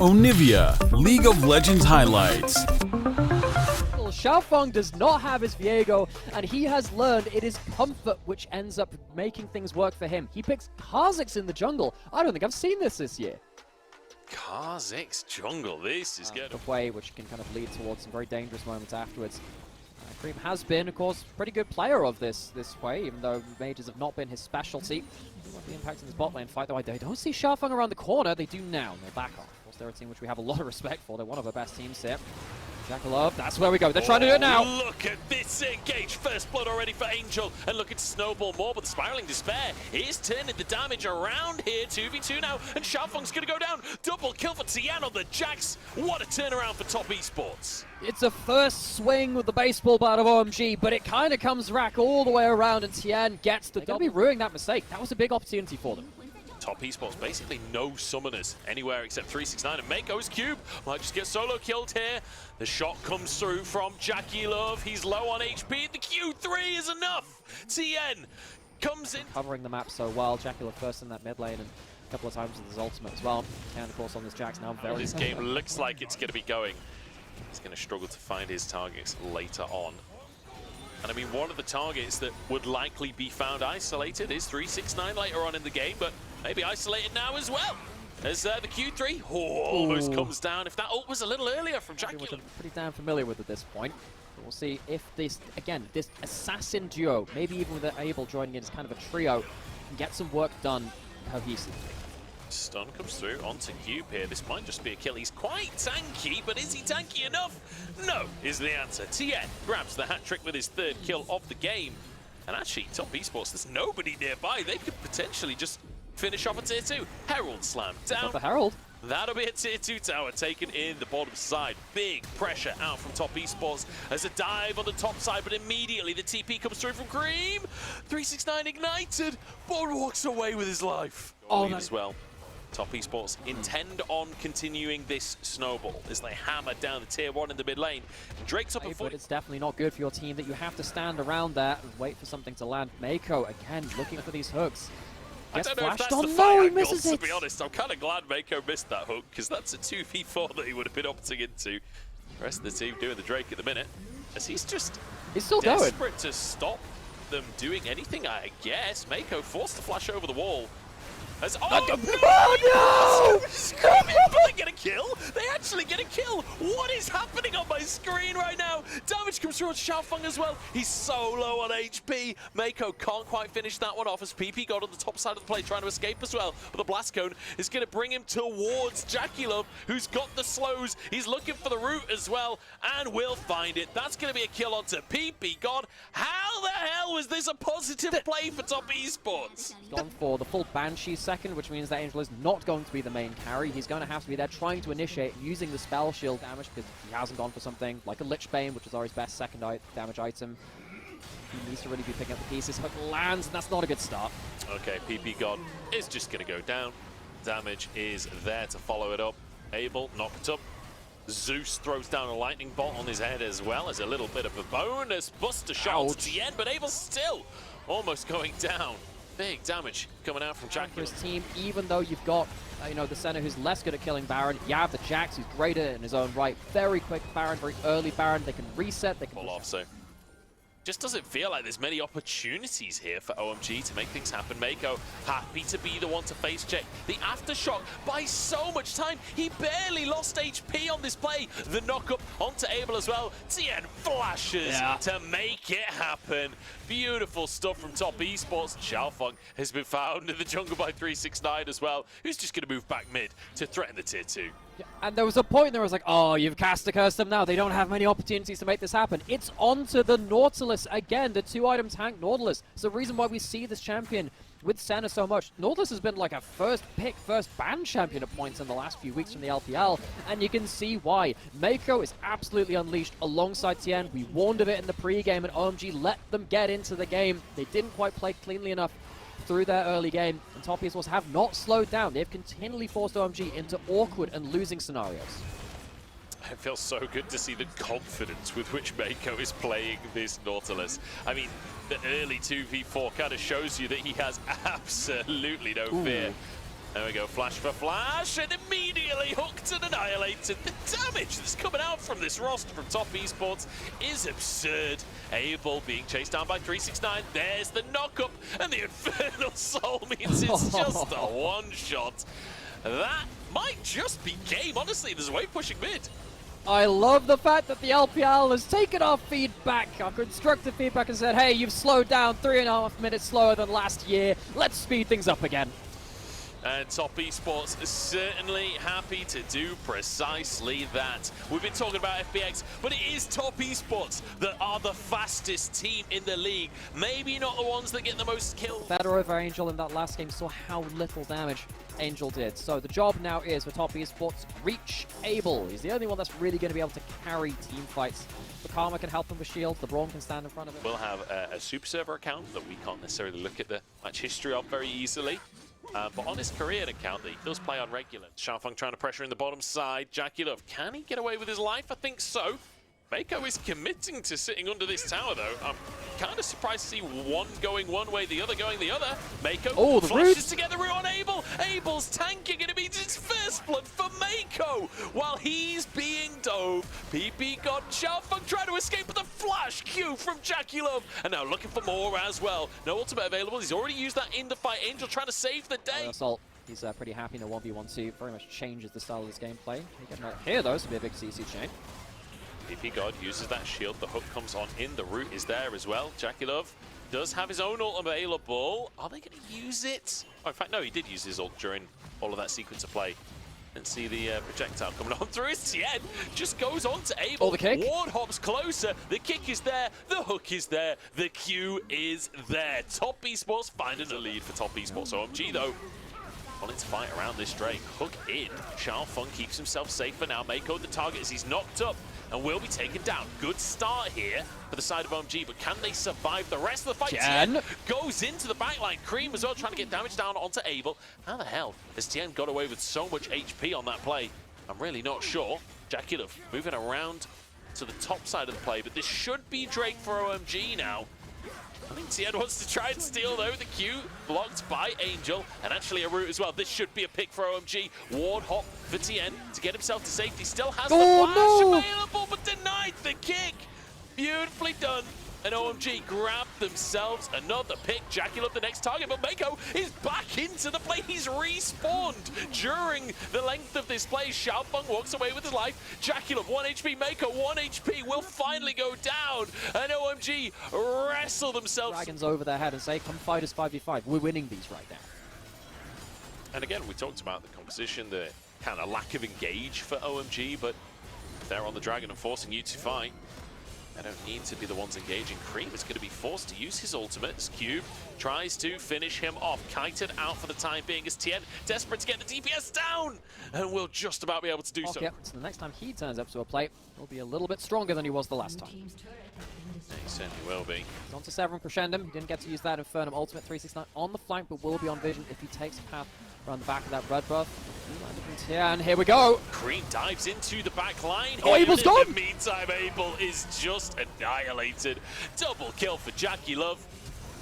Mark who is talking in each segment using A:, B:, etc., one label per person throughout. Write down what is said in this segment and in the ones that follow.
A: Onivia, League of Legends highlights.
B: Xiaofeng does not have his Viego, and he has learned it is comfort which ends up making things work for him. He picks Kha'Zix in the jungle. I don't think I've seen this year.
C: Kha'Zix jungle, this is good.
B: The way which can kind of lead towards some very dangerous moments afterwards. Cream has been, of course, a pretty good player of this way, even though mages have not been his specialty. He won't be impacting this bot lane fight, though I don't see Xiaofeng around the corner. They do now, and they're back off. Of course, they're a team which we have a lot of respect for. They're one of our best teams here. Jackalope, that's where we go. They're trying to do it now.
C: Look at this engage. First blood already for Angel. And looking to snowball more, but the Spiraling Despair is turning the damage around here. 2v2 now, and Xiaofeng's going to go down. Double kill for Tian on the Jax. What a turnaround for top esports.
B: It's a first swing with the baseball bat of OMG, but it kind of comes back all the way around, and Tian gets the double. They're going to be ruining that mistake. That was a big opportunity for them.
C: Top esports, basically no summoners anywhere except 369, and Mako's cube might just get solo killed here. The shot comes through from Jackie Love. He's low on HP. The Q3 is enough. Tien comes in.
B: Covering the map so well. Jackie Love first in that mid lane, and a couple of times with his ultimate as well. And of course on this Jax now very
C: This game looks like it's going to be going. He's going to struggle to find his targets later on. And I mean, one of the targets that would likely be found isolated is 369 later on in the game, but maybe isolated now as well. As the Q3 almost comes down. If that ult was a little earlier from Jackie.
B: Which I'm pretty damn familiar with at this point. But we'll see if this, again, this assassin duo, maybe even with Abel joining in as kind of a trio, can get some work done cohesively.
C: Stun comes through onto Cube here. This might just be a kill. He's quite tanky, but is he tanky enough? No, is the answer. Tien grabs the hat trick with his third kill of the game. And actually, top esports, there's nobody nearby. They could potentially just finish off a tier 2. Herald slam down.
B: The Herald.
C: That'll be a tier 2 tower taken in the bottom side. Big pressure out from top esports as a dive on the top side, but immediately the TP comes through from Cream. 369 ignited, but walks away with his life. Oh, as well. Top esports intend on continuing this snowball as they hammer down the tier 1 in the mid lane. Drake's up at 40.
B: But it's definitely not good for your team that you have to stand around there and wait for something to land. Mako, again, looking for these hooks.
C: I don't know if that's
B: on.
C: the
B: No,
C: fight
B: he
C: angle,
B: misses
C: to
B: it.
C: be honest. I'm kind of glad Mako missed that hook, because that's a 2v4 that he would have been opting into. The rest of the team doing the Drake at the minute, as he's
B: still
C: desperate
B: going
C: to stop them doing anything, I guess. Mako forced to flash over the wall. As,
B: oh no!
C: Screaming, but they get a kill? They actually get a kill! What is happening on my screen right now? Damage comes through on Xiaofeng as well. He's so low on HP. Mako can't quite finish that one off as PP got on the top side of the play trying to escape as well. But the Blast Cone is going to bring him towards Jackie Love, who's got the slows. He's looking for the root as well, and will find it. That's going to be a kill onto PP God. How the hell was this a positive play for top esports?
B: Gone for the full Banshee second, which means that Angel is not going to be the main carry. He's going to have to be there trying to initiate using the spell shield damage because he hasn't gone for something like a Lich Bane, which is always best second damage item. He needs to really be picking up the pieces. Hook lands, and that's not a good start.
C: Okay, PP God is just going to go down. Damage is there to follow it up. Abel knocked up. Zeus throws down a lightning bolt on his head as well as a little bit of a bonus buster shot to Tien, but Abel's still almost going down. Big damage coming out from Jackie.
B: For his team, even though you've got the center who's less good at killing Baron, you have the Jax who's great at it in his own right. Very quick Baron, very early Baron. They can reset, they can
C: pull off, so just doesn't feel like there's many opportunities here for OMG to make things happen. Mako happy to be the one to face check. The aftershock by so much time. He barely lost HP on this play. The knock-up onto Abel as well. Tien flashes to make it happen. Beautiful stuff from top esports. Xiaofeng has been found in the jungle by 369 as well, who's just going to move back mid to threaten the tier 2.
B: Yeah, and there was a point there I was like, oh, you've cast a curse them now. They don't have many opportunities to make this happen. It's onto the Nautilus again, the 2-item tank Nautilus. It's the reason why we see this champion with Senna so much. Nautilus has been like a first pick, first ban champion at points in the last few weeks from the LPL, and you can see why. Mako is absolutely unleashed alongside Tien. We warned of it in the pre-game, and OMG let them get into the game. They didn't quite play cleanly enough through their early game, and top esports have not slowed down. They've continually forced OMG into awkward and losing scenarios.
C: It feels so good to see the confidence with which Mako is playing this Nautilus. I mean, the early 2v4 kind of shows you that he has absolutely no fear. There we go, flash for flash, and immediately hooked and annihilated. The damage that's coming out from this roster from Top Esports is absurd. Abel being chased down by 369. There's the knock-up, and the Infernal Soul means it's just a one-shot. That might just be game, honestly. There's a wave pushing mid.
B: I love the fact that the LPL has taken our feedback, our constructive feedback, and said, hey, you've slowed down 3.5 minutes slower than last year. Let's speed things up again.
C: And Top Esports is certainly happy to do precisely that. We've been talking about FPX, but it is Top Esports that are the fastest team in the league. Maybe not the ones that get the most kills.
B: Better over Angel in that last game, saw how little damage Angel did. So the job now is for Top Esports, reach Abel. He's the only one that's really going to be able to carry team fights. The Karma can help him with shield, the Brawn can stand in front of him.
C: We'll have a super server account that we can't necessarily look at the match history of very easily. But on his Korean account, he does play on regular. Xiaofeng trying to pressure in the bottom side. Jackie Love, can he get away with his life? I think so. Mako is committing to sitting under this tower, though. I'm kind of surprised to see one going one way, the other going the other. Mako flashes together on Abel. Abel's tanking, and it means it's first blood for Mako. While he's being dove, PP got Xiaofeng trying to escape with a flash Q from Jackie Love. And now looking for more as well. No ultimate available. He's already used that in the fight. Angel trying to save the day.
B: Assault. He's pretty happy in the 1v1-2. Very much changes the style of this gameplay. Here, though, this will be a big CC chain.
C: PP God uses that shield, the hook comes on in, the root is there as well. Jackie Love does have his own ult available. Are they going to use it? Oh, in fact, no, he did use his ult during all of that sequence of play. Didn't see the projectile coming on through. His Tien just goes on to Abel.
B: Oh, the kick.
C: Ward hops closer. The kick is there. The hook is there. The Q is there. Top Esports finding the lead for Top Esports. OMG, though, wanting to fight around this Drake. Hook in. Xiaofeng keeps himself safe for now. Mako the target as he's knocked up and will be taken down. Good start here for the side of OMG, but can they survive the rest of the fight? Tien goes into the backline. Cream as well, trying to get damage down onto Abel. How the hell has Tien got away with so much HP on that play? I'm really not sure. Jackie Love moving around to the top side of the play, but this should be Drake for OMG now. I think Tien wants to try and steal, though. The Q blocked by Angel, and actually a root as well. This should be a pick for OMG. Ward hop for Tien to get himself to safety. Still has the flash available, but denied the kick. Beautifully done. And OMG grabbed themselves another pick. Jackie Love the next target, but Mako is back into the play. He's respawned during the length of this play. Xiaofeng walks away with his life. Jackie Love 1 HP, Mako 1 HP will finally go down. And OMG wrestle themselves.
B: Dragons over their head and say, come fight us 5v5. We're winning these right now.
C: And again, we talked about the composition, the kind of lack of engage for OMG, but they're on the Dragon and forcing you to fight. They don't need to be the ones engaging. Cream is going to be forced to use his ultimate as Cube tries to finish him off. Kited out for the time being as Tien desperate to get the DPS down, and will just about be able to do so.
B: Yep. So the next time he turns up to a plate, he'll be a little bit stronger than he was the last time.
C: Yeah, he certainly will be.
B: He's on to Severin Crescendum. He didn't get to use that Infernum ultimate 369 on the flank, but will be on vision if he takes a path around the back of that red buff. And here we go.
C: Cream dives into the back line.
B: Oh, Abel's gone!
C: In the meantime, Abel is just annihilated. Double kill for Jackie Love.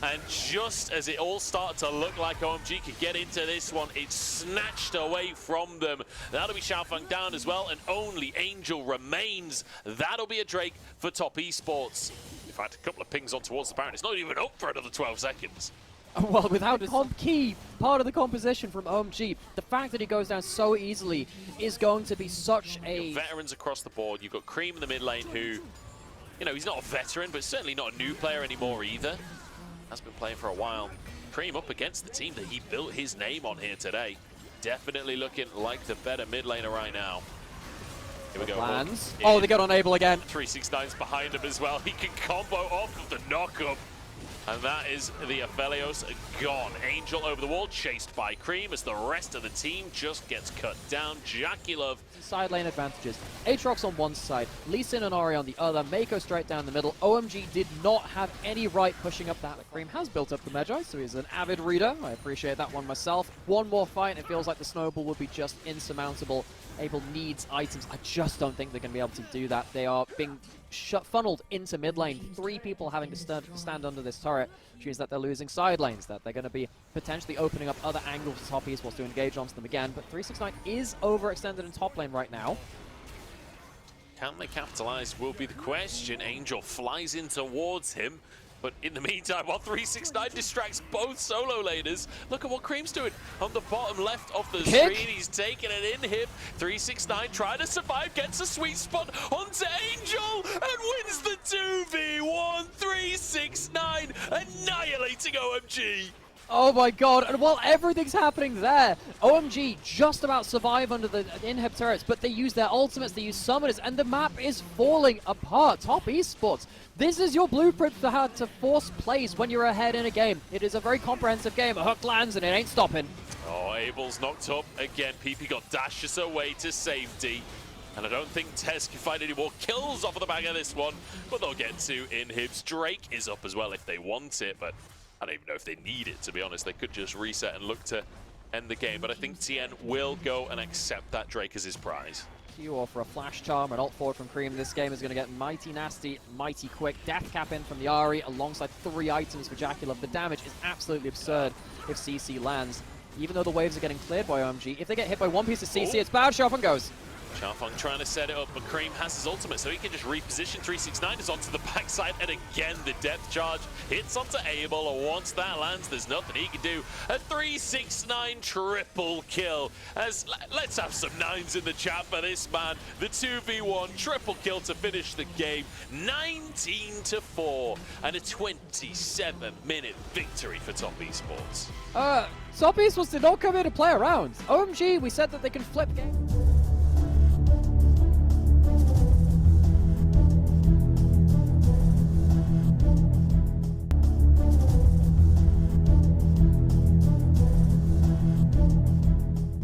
C: And just as it all started to look like OMG could get into this one, it's snatched away from them. That'll be Xiaofeng down as well, and only Angel remains. That'll be a Drake for Top Esports. In fact, a couple of pings on towards the Baron. It's not even up for another 12 seconds.
B: Well, without a key part of the composition from OMG, the fact that he goes down so easily is going to be such a...
C: Veterans across the board. You've got Cream in the mid lane who, you know, he's not a veteran, but certainly not a new player anymore either. Has been playing for a while. Cream up against the team that he built his name on here today. Definitely looking like the better mid laner right now. Here we go.
B: Lands. Oh, they got on Abel again.
C: 369's behind him as well. He can combo off of the knock-up. And that is the Aphelios gone. Angel over the wall, chased by Cream as the rest of the team just gets cut down. Jackie Love.
B: Side lane advantages. Aatrox on one side, Lee Sin and Ori on the other, Mako straight down the middle. OMG did not have any right pushing up that. Cream has built up the Magi, so he's an avid reader. I appreciate that one myself. One more fight, and it feels like the snowball would be just insurmountable. Abel needs items. I just don't think they're going to be able to do that. They are being funneled into mid lane. 3 people having to stand under this turret, which means that they're losing side lanes, that they're going to be potentially opening up other angles for top Esports to engage onto them again. But 369 is overextended in top lane right now.
C: Can they capitalize will be the question. Angel flies in towards him. But in the meantime, while 369 distracts both solo laners, look at what Cream's doing. On the bottom left of the screen, he's taking it in him. 369 trying to survive, gets a sweet spot onto Angel, and wins the 2v1. 369 annihilating OMG.
B: Oh my god, and while everything's happening there, OMG just about survive under the inhib turrets, but they use their ultimates, they use summoners, and the map is falling apart. Top Esports, this is your blueprint for how to force plays when you're ahead in a game. It is a very comprehensive game. A hook lands and it ain't stopping.
C: Oh, Abel's knocked up again. PP got dashes away to safety. And I don't think TES can find any more kills off of the back of this one, but they'll get to inhibs. Drake is up as well if they want it, but I don't even know if they need it, to be honest. They could just reset and look to end the game, but I think TN will go and accept that Drake as his prize.
B: Q for a flash charm, an ult forward from Cream. This game is going to get mighty nasty, mighty quick. Death cap in from the Ahri alongside 3 items for Jaculov. The damage is absolutely absurd if CC lands. Even though the waves are getting cleared by OMG, if they get hit by one piece of CC, it's bad. Sharpon goes.
C: Sharpon trying to set it up, but Cream has his ultimate, so he can just reposition. 369 is onto the backside, and again, the depth charge hits onto Abel, and once that lands, there's nothing he can do. A 369 triple kill, as let's have some 9s in the chat for this man. The 2v1 triple kill to finish the game, 19-4, and a 27-minute victory for Top Esports.
B: Top Esports did not come here to play around. OMG, we said that they can flip games.